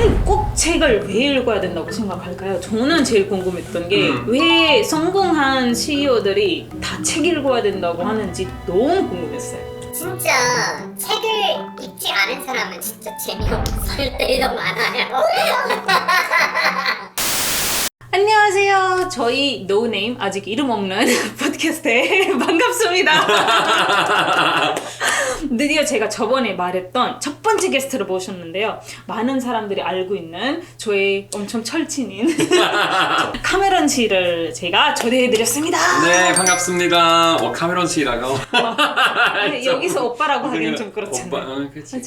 아니 꼭 책을 왜 읽어야 된다고 생각할까요? 저는 제일 궁금했던 게 왜 성공한 CEO들이 다 책 읽어야 된다고 하는지 너무 궁금했어요. 진짜 책을 읽지 않은 사람은 진짜 재미없을 때가 많아요. 안녕하세요. 저희 노네임 아직 이름 없는 팟캐스트에 반갑습니다. 드디어 제가 저번에 말했던 첫 번째 게스트를 모셨는데요. 많은 사람들이 알고 있는 저의 엄청 철친인 카메론 씨를 제가 초대해드렸습니다. 네, 반갑습니다. 카메론 씨라고. 여기서 오빠라고 하기는 좀 그렇잖아요. 오빠, 그치.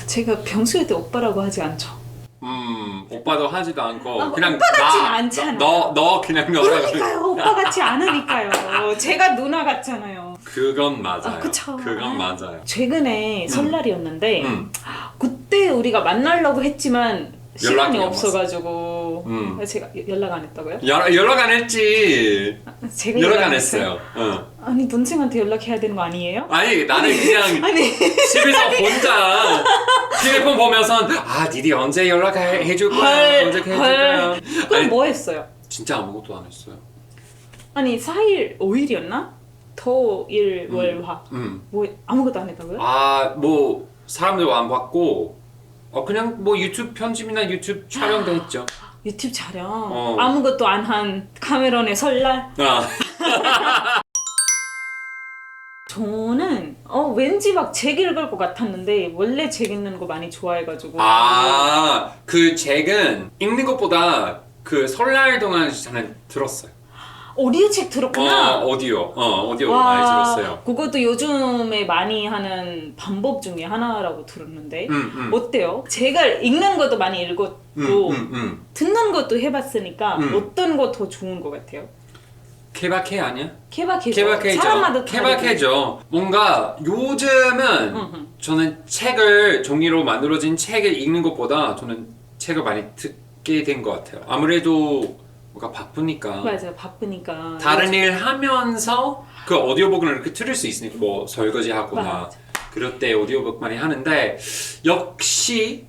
제가 평소에도 오빠라고 하지 않죠. 오빠도 하지도 않고 그냥 오빠 같진 않잖아. 너 그냥 그러니까요. 오빠 같지 않으니까요. 제가 누나 같잖아요. 그건 맞아요. 그쵸. 그건 맞아요. 최근에 설날이었는데 그때 우리가 만나려고 했지만 시간이 연락이 없어가지고 제가 연락 안 했다고요? 연락 안 했지. 제가 연락 안 했어요. 아니 동생한테 연락해야 되는 거 아니에요? 아니 나는 그냥 아니 집에서 혼자 휴대폰 보면서 니디 언제 연락해줄 거야? 언제 해줄 거야? 그럼 아니, 뭐 했어요? 진짜 아무것도 안 했어요. 아니 4일 5일이었나? 토, 일, 월, 화. 뭐 아무것도 안 했다고요? 뭐 사람들 안 봤고 그냥 뭐 유튜브 편집이나 유튜브 촬영도 했죠. 유튜브 촬영 아무것도 안 한 카메론의 설날? 저는 왠지 막 책 읽을 것 같았는데 원래 책 읽는 거 많이 좋아해가지고 그 책은 읽는 것보다 그 설날 동안 저는 들었어요. 오디오 책 들었구나. 오디오 많이 들었어요. 그것도 요즘에 많이 하는 방법 중에 하나라고 들었는데 어때요? 제가 읽는 것도 많이 읽었고 듣는 것도 해봤으니까 어떤 거 더 좋은 것 같아요? 케바케 아니야? 케바케죠. 사람마다 케바케죠. 뭔가 요즘은 저는 책을 종이로 만들어진 책을 읽는 것보다 저는 책을 많이 듣게 된 것 같아요. 아무래도 뭔가 바쁘니까. 맞아요. 바쁘니까. 다른 일 하면서 그 오디오북을 이렇게 들을 수 있으니까 뭐 설거지 하거나 맞아. 그럴 때 오디오북 많이 하는데 역시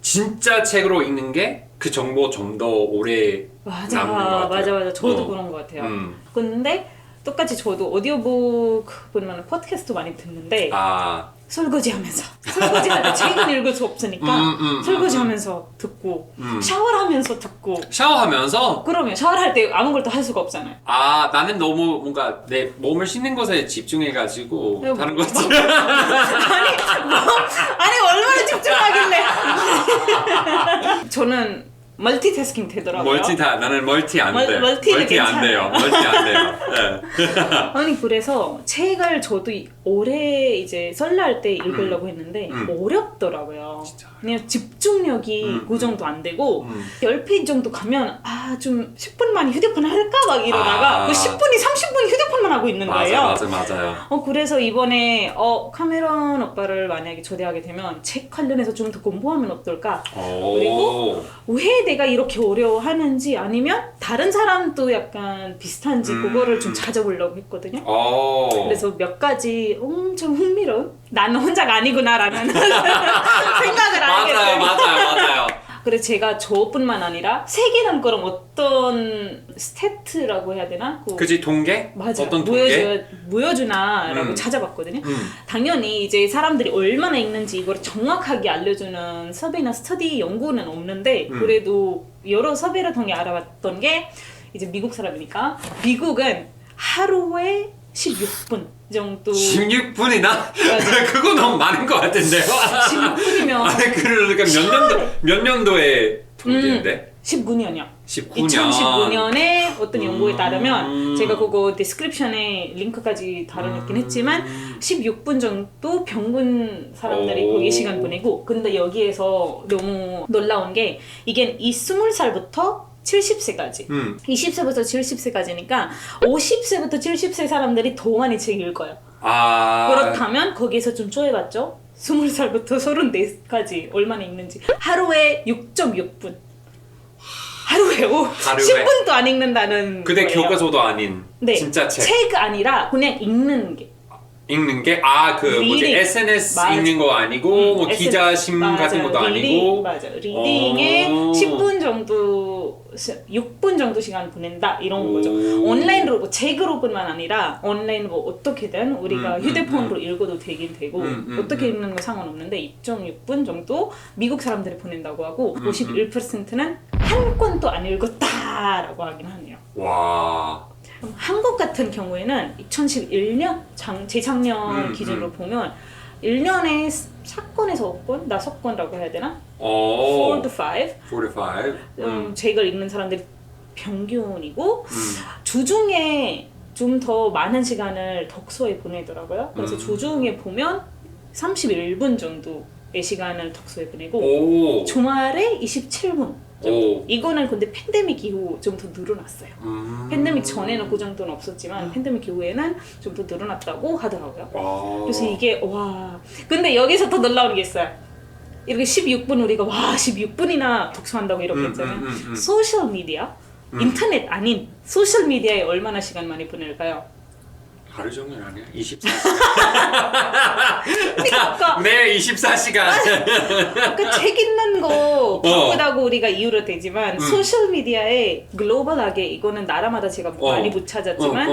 진짜 책으로 읽는 게 그 정보 좀 더 오래 남는 것 같아요. 맞아. 저도 그런 것 같아요. 근데 똑같이 저도 오디오북 보면 팟캐스트 많이 듣는데 설거지하면서 설거지할 때 책은 읽을 수 없으니까 설거지하면서 듣고 샤워하면서 듣고 샤워하면서? 그러면 샤워할 때 아무것도 할 수가 없잖아요. 나는 너무 뭔가 내 몸을 씻는 것에 집중해가지고 다른 거 있지. 아니 얼마나 집중하길래. 저는 멀티태스킹 되더라고요. 나는 멀티 안 돼. 멀티 안 돼요. 멀티 안 돼요. 네. 아니 그래서 책을 저도 올해 이제 설날 때 읽으려고 했는데 어렵더라고요. 진짜. 그냥 집중력이 그 정도 안 되고 10페이지 정도 가면 좀 10분만 휴대폰 할까 막 이러다가 그 10분이 30분이 휴대폰만 하고 있는 거예요. 맞아요. 그래서 이번에 카메론 오빠를 만약에 초대하게 되면 책 관련해서 좀 더 공부하면 어떨까? 그리고 왜 내가 이렇게 어려워하는지 아니면 다른 사람도 약간 비슷한지 그거를 좀 찾아보려고 했거든요. 그래서 몇 가지 엄청 흥미로운 나는 혼자가 아니구나라는 생각을 하게 됐어요. 맞아요. 그래서 제가 저뿐만 아니라 세계는 그럼 어떤 스태트라고 해야 되나? 그치 통계? 맞아. 어떤 통계? 보여주나라고 찾아봤거든요. 당연히 이제 사람들이 얼마나 읽는지 이걸 정확하게 알려주는 서베이나 스터디 연구는 없는데 그래도 여러 서베이를 통해 알아봤던 게 이제 미국 사람이니까 미국은 하루에 16분 정도 16분이나? 그거 너무 많은 것 같은데요? 16분이면 그러니까 몇 년도에 통계인데? 19년이요. 19년. 2015년에 어떤 연구에 따르면 제가 그거 디스크립션에 링크까지 달아놓긴 했지만 16분 정도 평균 사람들이 거기 시간 보내고 근데 여기에서 너무 놀라운 게 이게 이 20살부터 70세까지 20세부터 70세까지니까 50세부터 70세 사람들이 더 많이 책 읽어요. 그렇다면 거기에서 좀 쪼개봤죠? 20살부터 34까지 얼마나 읽는지 하루에 6.6분 하루에 10분도 안 읽는다는 근데 거예요. 교과서도 아닌 진짜 책 책 아니라 그냥 읽는 게 읽는 게 그 뭐지 리딩. SNS 맞아. 읽는 거 아니고 뭐 기자심 같은 것도 리딩, 아니고 맞아. 리딩에 오. 10분 정도 6분 정도 시간 보낸다 이런 거죠. 오. 온라인으로 뭐 책으로뿐만 아니라 온라인 뭐 어떻게든 우리가 휴대폰으로 읽어도 되긴 되고 어떻게 읽는 거 상관없는데 2.6분 정도 미국 사람들이 보낸다고 하고 51%는 한 권도 안 읽었다라고 하긴 하네요. 와. 한국 같은 경우에는 2011년 재작년 기준으로 보면 1년에 4건에서 5건, 5건이라고 해야 되나? 4 to 5. 45. 책을 읽는 사람들이 평균이고 주중에 좀 더 많은 시간을 독서에 보내더라고요. 그래서 주중에 보면 31분 정도의 시간을 독서에 보내고 오. 주말에 27분. 오. 이거는 근데 팬데믹 이후 좀 더 늘어났어요. 팬데믹 전에는 그 정도는 없었지만 팬데믹 이후에는 좀 더 늘어났다고 하더라고요. 와. 그래서 이게 와. 근데 여기서 더 놀라운 게 있어요. 이렇게 16분 우리가 와 16분이나 독서한다고 이렇게 했잖아요. 소셜 미디어, 인터넷 아닌 소셜 미디어에 얼마나 시간 많이 보낼까요? 하루 종일 아니야? 24시간. 그러니까 네, 24시간. 아까 책 읽는 거 바쁘다고 우리가 이유로 되지만 소셜 미디어에 글로벌하게 이거는 나라마다 제가 많이 못 찾았지만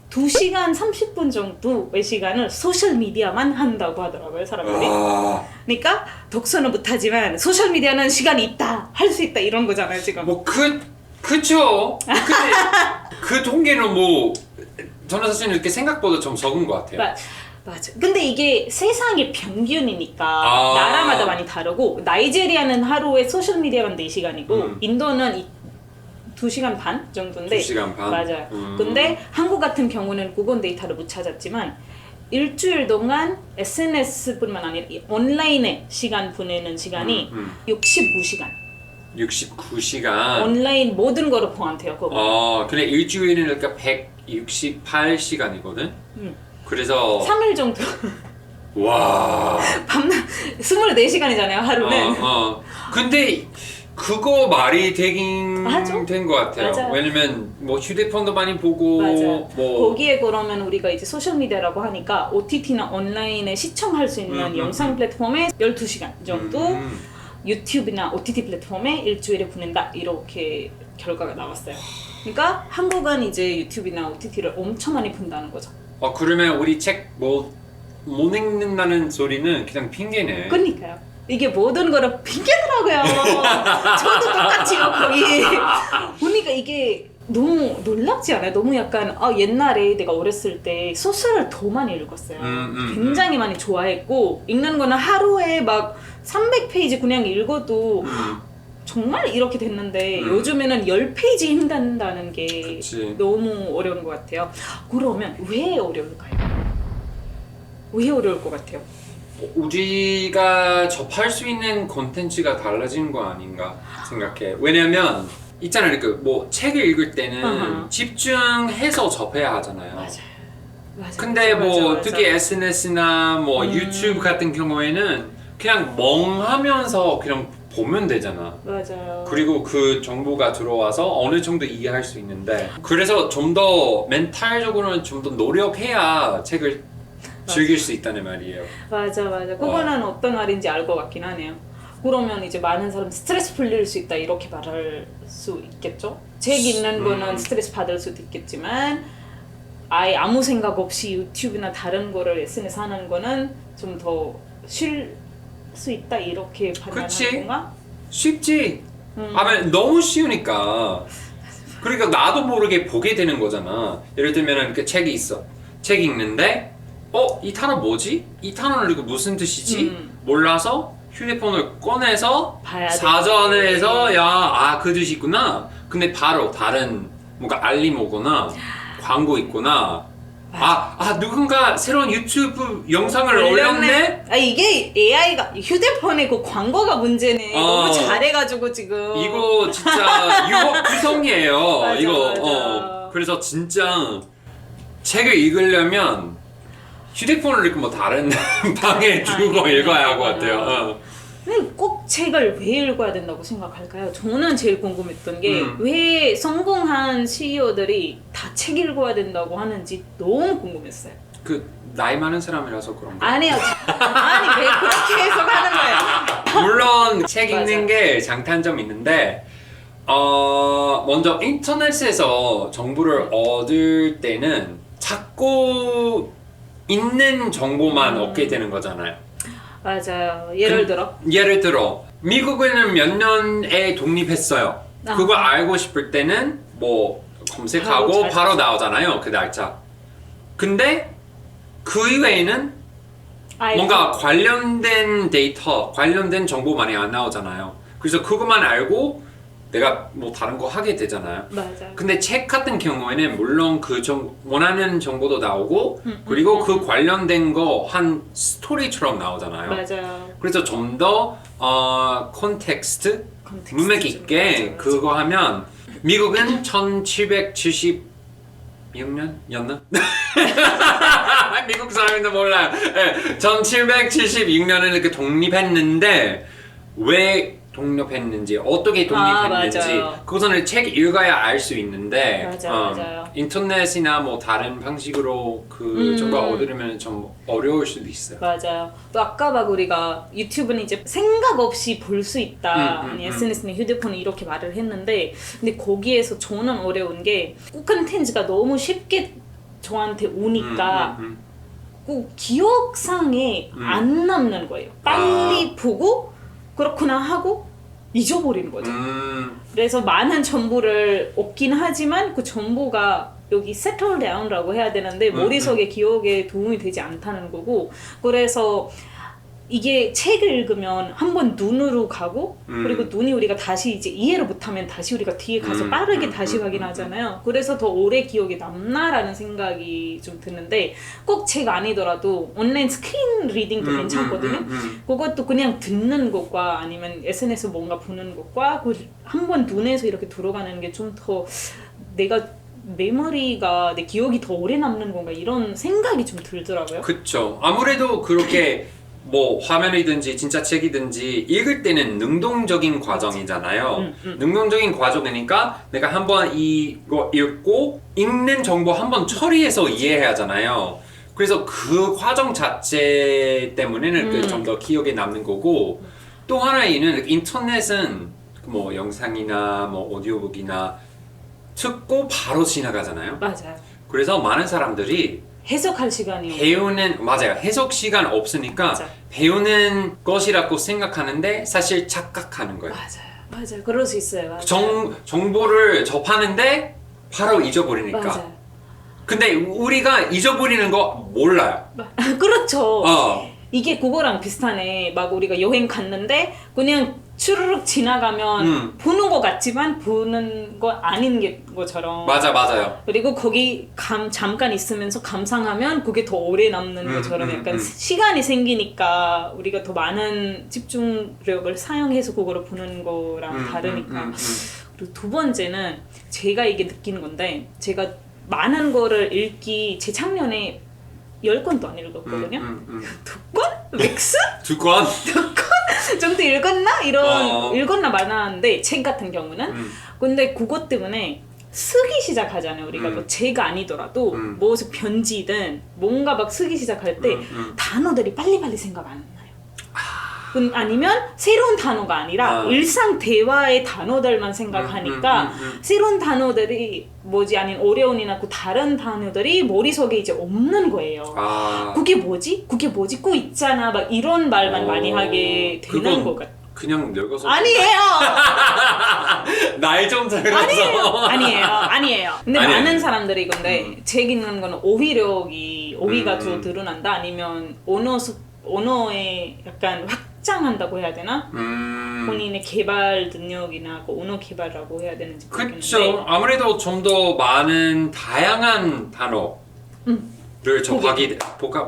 2시간 30분 정도의 시간을 소셜 미디어만 한다고 하더라고요, 사람들이. 그러니까 독서는 못하지만 소셜 미디어는 시간이 있다, 할 수 있다 이런 거잖아요, 지금. 뭐 그쵸. 근데 그 통계는 뭐 저는 사실 이렇게 생각보다 좀 적은 것 같아요. 맞아. 근데 이게 세상의 평균이니까 아. 나라마다 많이 다르고 나이제리아는 하루에 소셜 미디어만 4시간이고 인도는 2시간 반 정도인데 2시간 반? 맞아요. 근데 한국 같은 경우는 그건 데이터를 못 찾았지만 일주일 동안 SNS뿐만 아니라 이 온라인에 시간 보내는 시간이 69시간. 69시간. 온라인 모든 거를 포함돼요. 그거. 근데 일주일은 그러니까 168시간이거든. 그래서 3일 정도. 와. 밤낮 24시간이잖아요, 하루는. 근데 그거 말이 되긴 하죠? 된 것 같아요. 맞아요. 왜냐면 뭐 휴대폰도 많이 보고 맞아요. 뭐 거기에 그러면 우리가 이제 소셜 미디어라고 하니까 OTT나 온라인에 시청할 수 있는 영상 플랫폼에 12시간 정도 유튜브나 OTT 플랫폼에 일주일에 보낸다 이렇게 결과가 나왔어요. 그러니까 한국은 이제 유튜브나 OTT를 엄청 많이 본다는 거죠. 그러면 우리 책 못 읽는다는 소리는 그냥 핑계네. 그러니까요. 이게 모든 거를 핑계더라고요. 저도 똑같이요, 거의. 보니까 이게 너무 놀랍지 않아요? 너무 약간 옛날에 내가 어렸을 때 소설을 더 많이 읽었어요. 굉장히 많이 좋아했고 읽는 거는 하루에 막 300페이지 그냥 읽어도 정말 이렇게 됐는데 요즘에는 10페이지 읽는다는 게 그치. 너무 어려운 것 같아요. 그러면 왜 어려울까요? 왜 어려울 것 같아요? 우리가 접할 수 있는 콘텐츠가 달라진 거 아닌가 생각해. 왜냐면 있잖아요. 뭐 책을 읽을 때는 집중해서 접해야 하잖아요. 맞아요. 근데 뭐 맞아. 특히 SNS나 뭐 유튜브 같은 경우에는 그냥 멍하면서 그냥 보면 되잖아. 맞아요. 그리고 그 정보가 들어와서 어느 정도 이해할 수 있는데 그래서 좀 더 멘탈적으로는 좀 더 노력해야 책을 즐길 수 있다는 말이에요. 맞아. 그거는 어떤 말인지 알 것 같긴 하네요. 그러면 이제 많은 사람 스트레스 풀릴 수 있다 이렇게 말할 수 있겠죠? 책 읽는 거는 스트레스 받을 수도 있겠지만 아예 아무 생각 없이 유튜브나 다른 거를 SNS 하는 거는 좀 더 쉴 수 있다 이렇게 판단하는 건가? 쉽지. 너무 쉬우니까. 그러니까 나도 모르게 보게 되는 거잖아. 예를 들면 이렇게 책이 있어. 책 읽는데 이 단어 뭐지? 이 단어는 이거 무슨 뜻이지? 몰라서 휴대폰을 꺼내서 봐야 돼. 사전에서 그 뜻이 있구나. 근데 바로 다른 뭔가 알림 오거나 광고 있구나. 누군가 새로운 유튜브 영상을 올렸네? 이게 AI가 휴대폰에 그 광고가 문제네. 너무 잘해가지고 지금. 이거 진짜 유혹 구성이에요. 맞아, 이거 맞아. 그래서 진짜 책을 읽으려면 휴대폰을 읽고 뭐 다른 방에 두고 읽어야 할 것 같아요. 근데 꼭 책을 왜 읽어야 된다고 생각할까요? 저는 제일 궁금했던 게 왜 성공한 CEO들이 다 책 읽어야 된다고 하는지 너무 궁금했어요. 그 나이 많은 사람이라서 그런가? 아니요. 아니 왜 그렇게 해석하는 거예요? 물론 책 맞아. 읽는 게 장단점이 있는데 먼저 인터넷에서 정보를 얻을 때는 자꾸 있는 정보만 얻게 되는 거잖아요. 맞아요. 예를 들어 예를 들어 미국은 몇 년에 독립했어요. 아. 그거 알고 싶을 때는 뭐 검색하고 바로 나오잖아요. 그 날짜. 근데 그 이외에는 뭔가 관련된 데이터, 관련된 정보 많이 안 나오잖아요. 그래서 그것만 알고 내가 뭐 다른 거 하게 되잖아요. 맞아요. 근데 책 같은 경우에는 물론 그 원하는 정보도 나오고 그리고 그 관련된 거 한 스토리처럼 나오잖아요. 맞아요. 그래서 좀 더 콘텍스트, 문맥 있게 맞아. 그거 하면 미국은 1776년이었나? 미국 사람인데 몰라요. 네, 1776년에 이렇게 독립했는데 왜 독립했는지 어떻게 독립했는지 맞아요. 그것은 책 읽어야 알 수 있는데 맞아요. 인터넷이나 뭐 다른 방식으로 그 정보 얻으려면 좀 어려울 수도 있어요. 맞아요. 또 아까 막 우리가 유튜브는 이제 생각 없이 볼 수 있다. 아니 SNS는 휴대폰은 이렇게 말을 했는데 근데 거기에서 저는 어려운 게 콘텐츠가 너무 쉽게 저한테 오니까 꼭 기억상에 안 남는 거예요. 빨리 보고 그렇구나 하고 잊어버리는 거죠. 그래서 많은 정보를 얻긴 하지만 그 정보가 여기 settle down라고 해야 되는데 머릿속에 기억에 도움이 되지 않다는 거고 그래서 이게 책을 읽으면 한번 눈으로 가고 그리고 눈이 우리가 다시 이제 이해를 못하면 다시 우리가 뒤에 가서 빠르게 다시 확인하잖아요. 그래서 더 오래 기억에 남나라는 생각이 좀 드는데 꼭 책 아니더라도 온라인 스크린 리딩도 괜찮거든요. 그것도 그냥 듣는 것과 아니면 SNS 뭔가 보는 것과 한번 눈에서 이렇게 들어가는 게 좀 더 내가 메모리가 내 기억이 더 오래 남는 건가 이런 생각이 좀 들더라고요. 그쵸. 아무래도 그렇게 뭐 화면이든지 진짜 책이든지 읽을 때는 능동적인 과정이잖아요. 능동적인 과정이니까 내가 한번 이거 읽고 읽는 정보 한번 처리해서 이해해야 하잖아요. 그래서 그 과정 자체 때문에는 좀 더 기억에 남는 거고 또 하나는 인터넷은 뭐 영상이나 뭐 오디오북이나 듣고 바로 지나가잖아요. 맞아요. 그래서 많은 사람들이 해석할 시간이 맞아요. 해석 시간 없으니까 맞아. 배우는 것이라고 생각하는데 사실 착각하는 거예요. 맞아요. 그럴 수 있어요. 맞아요. 정보를 접하는데 바로 잊어버리니까. 맞아요. 근데 우리가 잊어버리는 거 몰라요. 그렇죠. 어. 이게 그거랑 비슷하네. 막 우리가 여행 갔는데 그냥 추르륵 지나가면 보는 것 같지만 보는 거 아닌 것처럼. 맞아요. 그리고 거기 잠깐 있으면서 감상하면 그게 더 오래 남는 것처럼 약간 시간이 생기니까 우리가 더 많은 집중력을 사용해서 그거를 보는 거랑 다르니까. 그리고 두 번째는 제가 이게 느끼는 건데 제가 많은 거를 읽기 제 작년에 10권도 안 읽었거든요. 두 권? 맥스? 두 권? 정도 읽었나? 읽었나 말았는데 책 같은 경우는 근데 그것 때문에 쓰기 시작하잖아요. 우리가 뭐 책 아니더라도 무슨 편지든 뭔가 막 쓰기 시작할 때 단어들이 빨리빨리 생각 안 나요. 아니면 새로운 단어가 아니라 일상 대화의 단어들만 생각하니까 새로운 단어들이 뭐지 아닌 어려운이나 그 다른 단어들이 머릿속에 이제 없는 거예요. 그게 뭐지? 꼭 있잖아. 막 이런 말만 많이 하게 되는 것 같아요. 그냥 늙어서 아니에요. 나이 좀 들어서 아니에요. 근데 아니에요. 많은 사람들이 근데 책 읽는 거는 어휘가 더 드러난다 아니면 언어에 약간 확장한다고 해야 되나? 본인의 개발 능력이나 그 언어 개발이라고 해야 되는지 모르겠는데 그쵸. 아무래도 좀 더 많은 다양한 단어를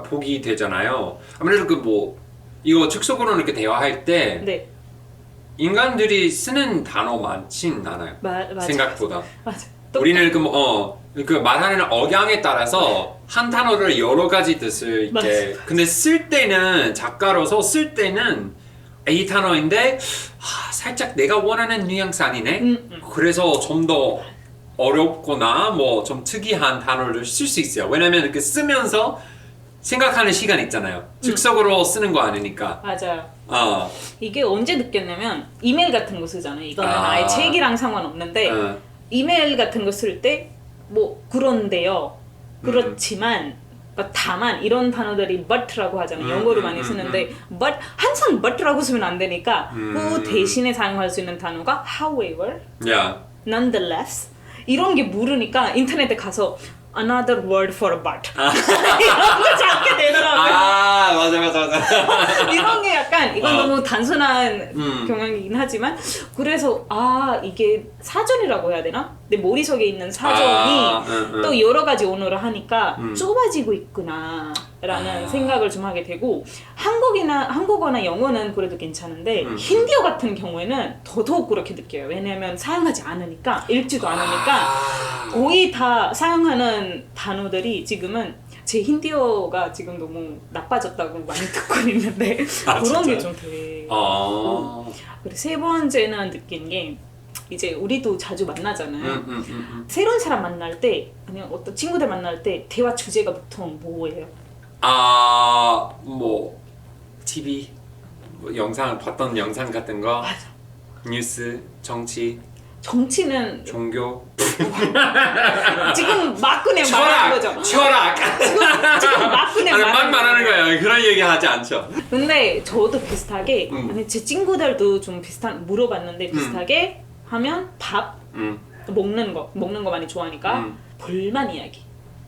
보기 되잖아요. 아무래도 그 뭐 이거 즉석으로 이렇게 대화할 때 네. 인간들이 쓰는 단어 많진 않아요. 맞아. 생각보다. 맞아. 우리는 그 말하는 억양에 따라서 한 단어를 여러 가지 뜻을 이렇게 근데 쓸 때는 작가로서 쓸 때는 이 단어인데 살짝 내가 원하는 뉘앙스 아니네. 그래서 좀 더 어렵거나 뭐 좀 특이한 단어를 쓸 수 있어요. 왜냐면 이렇게 쓰면서 생각하는 시간 있잖아요. 즉석으로 쓰는 거 아니니까. 맞아요. 어. 이게 언제 느꼈냐면 이메일 같은 거 쓰잖아요. 이거는 아예 책이랑 상관없는데 이메일 같은 거 쓸 때 뭐 그런데요. 그렇지만 다만 이런 단어들이 but라고 하잖아요. 영어로 많이 쓰는데 but 항상 but라고 쓰면 안 되니까 그 대신에 사용할 수 있는 단어가 however, 야. nonetheless 이런 게 모르니까 인터넷에 가서 another word for a but 이런 거 찾게 되더라고요. 아 맞아. 이런 게 약간 이건 너무 단순한 경향이긴 하지만 그래서 이게 사전이라고 해야 되나? 내 머릿속에 있는 사전이 또 여러 가지 언어를 하니까 좁아지고 있구나 라는 생각을 좀 하게 되고 한국어나 영어는 그래도 괜찮은데 힌디어 같은 경우에는 더더욱 그렇게 느껴요. 왜냐면 사용하지 않으니까 읽지도 않으니까 거의 다 사용하는 단어들이 지금은 제 힌디어가 지금 너무 나빠졌다고 많이 듣고 있는데 그런 게 좀 되게 그리고 세 번째는 느낀 게 이제 우리도 자주 만나잖아요. 새로운 사람 만날 때 아니면 어떤 친구들 만날 때 대화 주제가 보통 뭐예요? 뭐 TV 뭐 영상 봤던 영상 같은 거 맞아. 뉴스 정치는 종교 지금 막 그냥 말하는 거죠. 철학 지금 막 그냥 막 말하는 거예요. 그런 얘기 하지 않죠. 근데 저도 비슷하게 아니 제 친구들도 좀 비슷한 물어봤는데 비슷하게 하면 밥 먹는 거 많이 좋아하니까 불만 이야기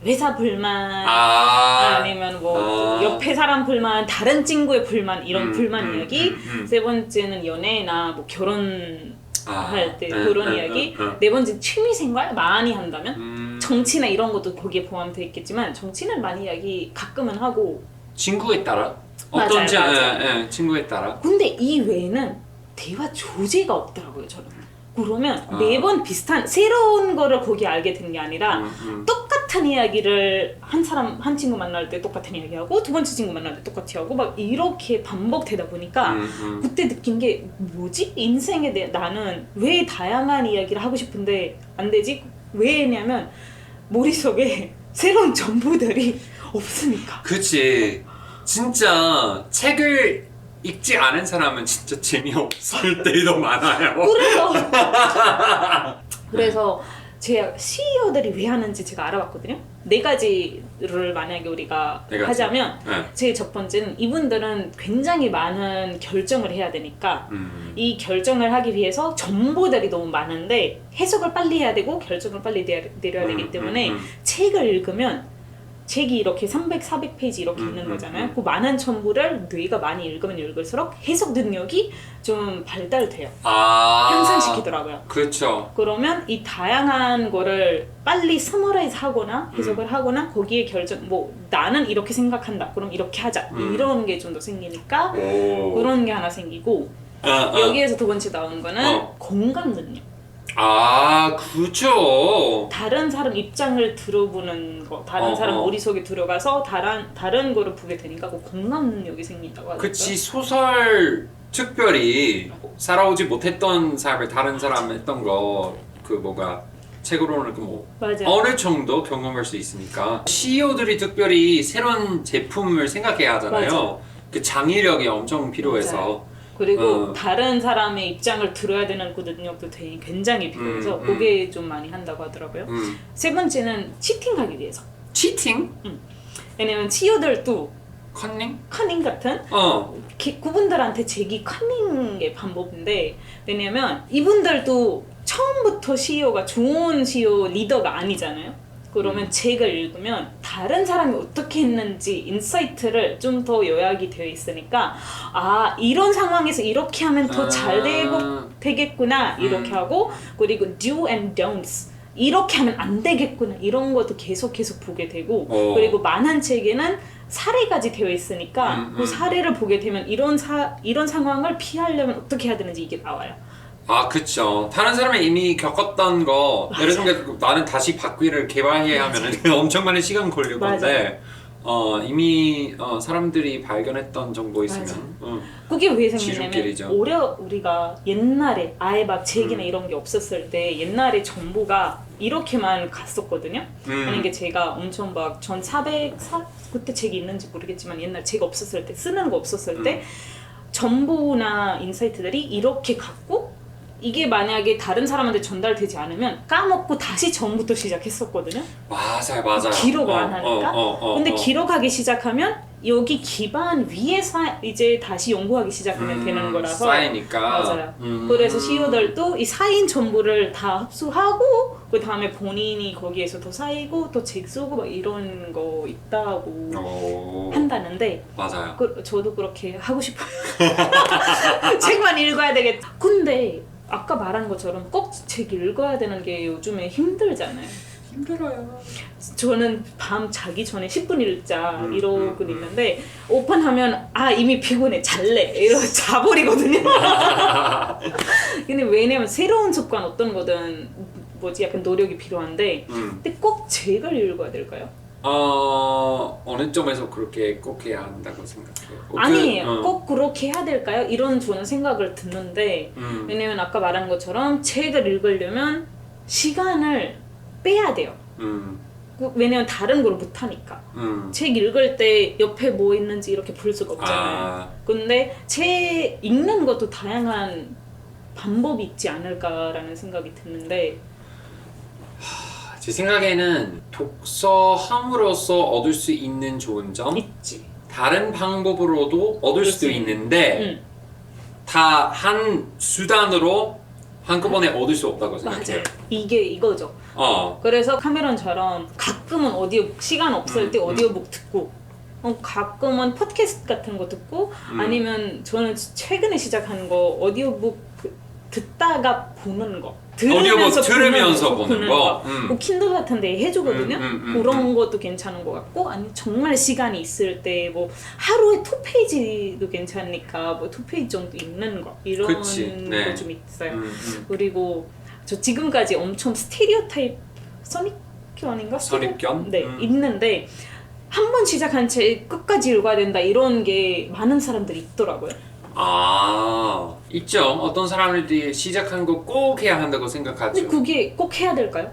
회사 불만 아니면 뭐 옆에 사람 불만 다른 친구의 불만 이런 불만 이야기 세 번째는 연애나 뭐 결혼 할 때 그런 이야기 네 번째 취미생활 많이 한다면 정치나 이런 것도 거기에 포함되어 있겠지만 정치는 많이 이야기 가끔은 하고 친구에 따라 맞아요, 어떤지 맞아요. 친구에 따라 근데 이 외에는 대화 조제가 없더라고요 저는. 그러면 매번 비슷한 새로운 거를 거기 알게 되는 게 아니라 똑같은 이야기를 한 친구 만날 때 똑같은 이야기하고 두 번째 친구 만날 때 똑같이 하고 막 이렇게 반복되다 보니까 그때 느낀 게 뭐지? 인생에 대해 나는 왜 다양한 이야기를 하고 싶은데 안 되지? 왜냐면 머릿속에 새로운 정보들이 없으니까. 그치. 진짜 책을 읽지 않은 사람은 진짜 재미없을 때도 많아요. 그래서 제가 CEO들이 왜 하는지 제가 알아봤거든요. 네 가지를 만약에 우리가 하자면 제일 첫 번째는 이분들은 굉장히 많은 결정을 해야 되니까 이 결정을 하기 위해서 정보들이 너무 많은데 해석을 빨리 해야 되고 결정을 빨리 내려야 되기 때문에 책을 읽으면 책이 이렇게 300, 400페이지 이렇게 있는 거잖아요. 그 많은 정보를 뇌가 많이 읽으면 읽을수록 해석 능력이 좀 발달돼요. 향상시키더라고요. 그렇죠. 그러면 이 다양한 거를 빨리 서머라이즈 하거나 해석을 하거나 거기에 결정 뭐 나는 이렇게 생각한다. 그럼 이렇게 하자. 이런 게 좀 더 생기니까 그런 게 하나 생기고 여기에서 두 번째 나온 거는 공감 능력. 그렇죠. 다른 사람 입장을 들어보는 거, 다른 사람 머릿속에 들어가서 다른 거를 보게 되니까 그 공감 능력이 생긴다고 하죠. 그치. 소설 특별히 살아오지 못했던 삶을 다른 사람 했던 거 그 뭐가 책으로는 어느 정도 경험할 수 있으니까 CEO들이 특별히 새로운 제품을 생각해야 하잖아요. 맞아. 그 장의력이 엄청 필요해서 맞아요. 그리고 다른 사람의 입장을 들어야 되는 그 능력도 굉장히 필요해서 그게 좀 많이 한다고 하더라고요. 세 번째는 치팅하기 위해서. 치팅? 왜냐면 CEO들도 커닝 같은 그분들한테 제기 커닝의 방법인데 왜냐면 이분들도 처음부터 CEO가 좋은 CEO 리더가 아니잖아요. 그러면 책을 읽으면 다른 사람이 어떻게 했는지 인사이트를 좀 더 요약이 되어 있으니까 이런 상황에서 이렇게 하면 더 잘 되겠구나 이렇게 하고 그리고 do and don'ts 이렇게 하면 안 되겠구나 이런 것도 계속 보게 되고 그리고 많은 책에는 사례까지 되어 있으니까 그 사례를 보게 되면 이런 상황을 피하려면 어떻게 해야 되는지 이게 나와요. 그쵸. 다른 사람이 이미 겪었던 거 예를 들면 나는 다시 바퀴를 개발해야 하면 엄청 많은 시간 걸릴 건데 이미 사람들이 발견했던 정보 있으면 그게 왜 생기냐면 지름길이죠. 우리가 옛날에 아예 막 책이나 이런 게 없었을 때 옛날에 정보가 이렇게만 갔었거든요. 만약에 제가 엄청 막 전 400, 그때 책이 있는지 모르겠지만 옛날 책 없었을 때, 쓰는 거 없었을 때 정보나 인사이트들이 이렇게 갔고 이게 만약에 다른 사람한테 전달되지 않으면 까먹고 다시 처음부터 시작했었거든요. 맞아요. 기록 안 하니까. 근데 기록하기 시작하면 여기 기반 위에서 이제 다시 연구하기 시작하면 되는 거라서 쌓이니까. 맞아요. 그래서 CEO들도 이 쌓인 정보를 다 흡수하고 그 다음에 본인이 거기에서 더 쌓이고 또 책 쓰고 막 이런 거 있다고 한다는데 맞아요. 저도 그렇게 하고 싶어요. 책만 읽어야 되겠다. 근데 아까 말한 것처럼 꼭 책 읽어야 되는 게 요즘에 힘들잖아요. 힘들어요. 저는 밤 자기 전에 10분 읽자 이러고 있는데 오픈하면 이미 피곤해 잘래 이러고 자버리거든요. 근데 왜냐면 새로운 습관 어떤 거든 약간 노력이 필요한데 근데 꼭 책을 읽어야 될까요? 어느 점에서 그렇게 꼭 해야 한다고 생각해요? 아니에요. 꼭 그렇게 해야 될까요? 이런 저는 생각을 듣는데 왜냐면 아까 말한 것처럼 책을 읽으려면 시간을 빼야 돼요. 왜냐면 다른 걸 못하니까. 책 읽을 때 옆에 뭐 있는지 이렇게 볼 수가 없잖아요. 근데 책 읽는 것도 다양한 방법이 있지 않을까라는 생각이 드는데 제 생각에는 독서함으로써 얻을 수 있는 좋은 점 있지. 다른 방법으로도 얻을 수도 있는데 다 한 수단으로 한꺼번에 얻을 수 없다고 생각해요. 맞아요. 이게 이거죠. 그래서 카메론처럼 가끔은 오디오북 시간 없을 때 오디오북 듣고 가끔은 팟캐스트 같은 거 듣고 아니면 저는 최근에 시작한 거 오디오북 듣다가 보는 거 들으면서 보는 거. 뭐 킨들 같은 데 해주거든요. 그런 것도 괜찮은 것 같고 아니 정말 시간이 있을 때 뭐 하루에 2페이지도 괜찮으니까 뭐 2페이지 정도 읽는 거 이런 거 좀 있어요. 그리고 저 지금까지 엄청 스테레오타입 선입견인가? 선입견? 네 있는데 한 번 시작한 책 끝까지 읽어야 된다 이런 게 많은 사람들이 있더라고요. 있죠. 어떤 사람들이 시작한 거 꼭 해야 한다고 생각하죠. 근데 그게 꼭 해야 될까요?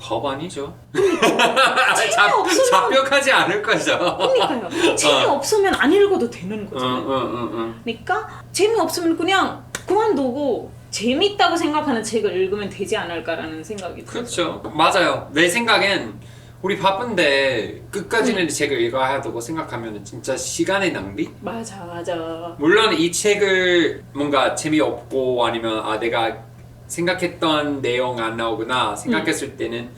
법 아니죠. 없으면 잡벽하지 않을 거죠. 그러니까요. 재미없으면 안 읽어도 되는 거잖아요. 그러니까 재미없으면 그냥 그만두고 재밌다고 생각하는 책을 읽으면 되지 않을까라는 생각이 들어요. 그렇죠. 맞아요. 내 생각엔 우리 바쁜데 끝까지는 책을 읽어야 한다고 생각하면 진짜 시간의 낭비? 맞아. 물론 이 책을 뭔가 재미없고 아니면 내가 생각했던 내용 안 나오구나 생각했을 때는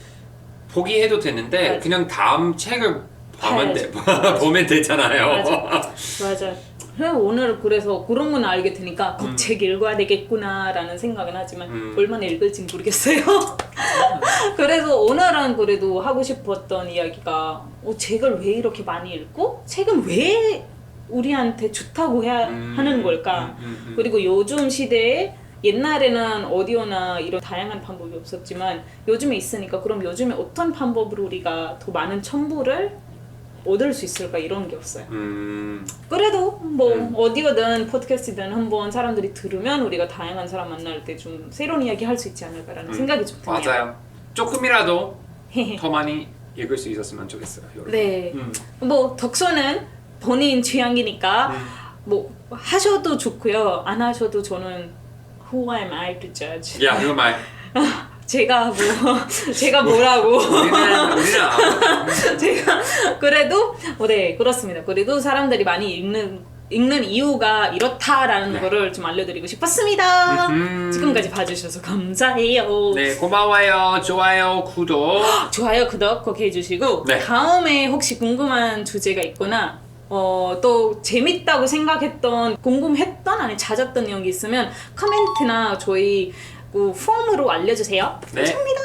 포기해도 되는데 그냥 다음 책을 보면 되잖아요. 맞아. 오늘 그래서 그런 건 알게 되니까 꼭 책 읽어야 되겠구나라는 생각은 하지만 얼마나 읽을지 모르겠어요. 그래서 오늘은 그래도 하고 싶었던 이야기가 책을 왜 이렇게 많이 읽고 책은 왜 우리한테 좋다고 해야 하는 걸까? 그리고 요즘 시대에 옛날에는 오디오나 이런 다양한 방법이 없었지만 요즘에 있으니까 그럼 요즘에 어떤 방법으로 우리가 더 많은 정보를 얻을 수 있을까 이런 게 없어요. 그래도 뭐 오디오든 팟캐스트든 한번 사람들이 들으면 우리가 다양한 사람 만날 때 좀 새로운 이야기 할 수 있지 않을까라는 생각이 좀 드네요. 맞아요. 조금이라도 더 많이 읽을 수 있었으면 좋겠어요. 여러분. 네. 뭐 독서는 본인 취향이니까 뭐 하셔도 좋고요. 안 하셔도 저는 Who am I to judge? 야, 이거 말. 제가 뭐라고? 우리는 제가 그래도 네 그렇습니다. 그래도 사람들이 많이 읽는 이유가 이렇다라는 거를 좀 알려드리고 싶었습니다. 지금까지 봐주셔서 감사해요. 네, 고마워요. 좋아요, 구독. 좋아요, 구독 꼭 해주시고 다음에 혹시 궁금한 주제가 있거나 또 재밌다고 생각했던 궁금했던 아니 찾았던 내용이 있으면 코멘트나 저희 그 폼으로 알려주세요. 네. 감사합니다.